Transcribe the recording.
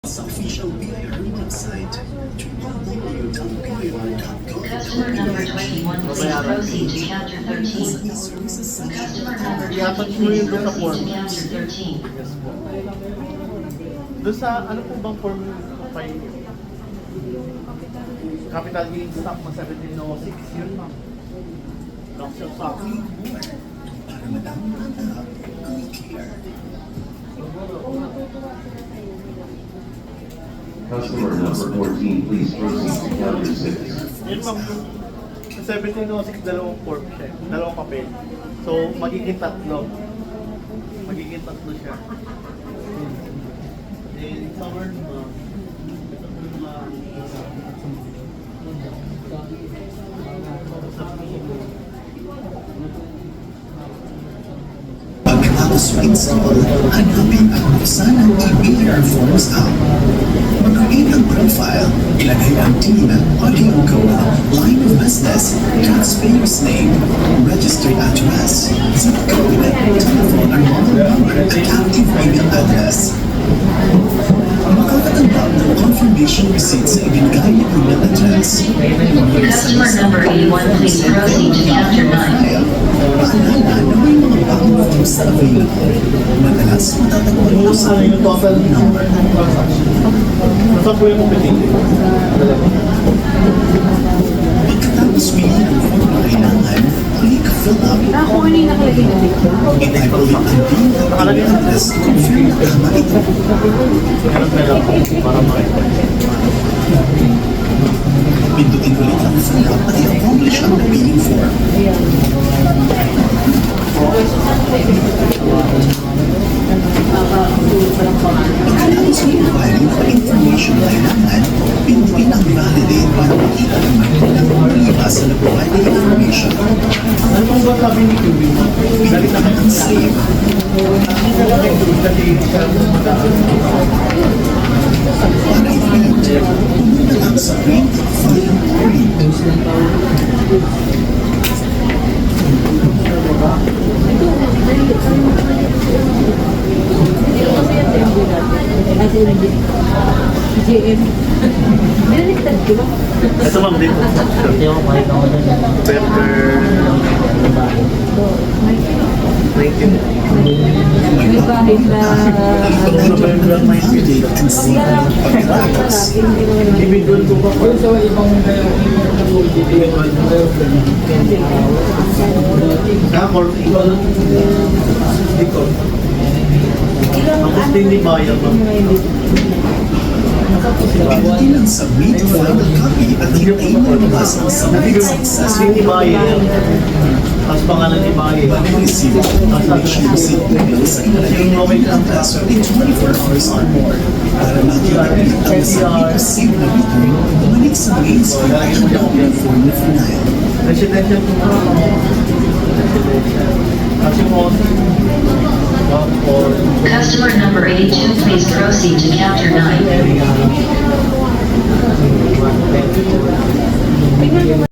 Sa official BIR website, www.bir.gov.ph. Customer number 21, please proceed to counter 13. Customer number 20, please proceed to counter 13. Yes po. Doon sa, ano po bang form kay Capital Gain Stock na 1706, yun ma'am. Lock siya sa akin. Para madaming hanap, click here. Customer number 14, please proceed to counter 6. Yun ma'am, sa 1706, dalawang form siya, dalawang papel. So, magiging tatlo. Magiging tatlo siya. Then, sa word mo, Pagkatapos ma-install, hanapin ang buksan ng BIR Forms app. Mag-create ang profile, ilagay ang TIN, audio code, line of business, taxpayer's name, registered address, zip code, telephone or mobile number at active email address. Makakatanggap ng confirmation receipt sa ibinigay na email address. Customer number 81, please proceed to counter 9. Paalala na may mga bagong forms na available. Madalas matatagpuan ito sa phone number. nasa po yung competitive? Pagkatapos pili ng form na kailangan, click fill up. Ako ano yung nakalagay na dito? I-type ulit ang PIN at email address, confirm na tama ito. Meron para makita. Pindutin ulit ang fill up at i-accomplish ang napiling form. Pagkatapos i-providing ang information na kailangan, pindutin ang validate para makita ang mga lumabas sa na-provide na information. Ano pong ba sabi ni QB mo? Pindutin ang save. Dati siya madaan. Para i-print, pumunta lang sa print, file, read. GM. Nililigtad ko ba? Ito ma'am dito. May bahay na... Validate and save ang pagkatapos. Individual ko ba? Dito. Ang gusto hindi bayad ma'am. Pindutin ang submit final copy at hintay na lumabas ang submit successful. Hindi bayad. Tapos pangalan ni bayad. Receive confirmation receipt email sa inalagay na email password in 24 hours or more. Para makikita ang submit receipt na return, bumalik sa main screen at hanapin ang form na final. Residential po na. Residential. Kasi mo, Customer number 82, please proceed to counter 9.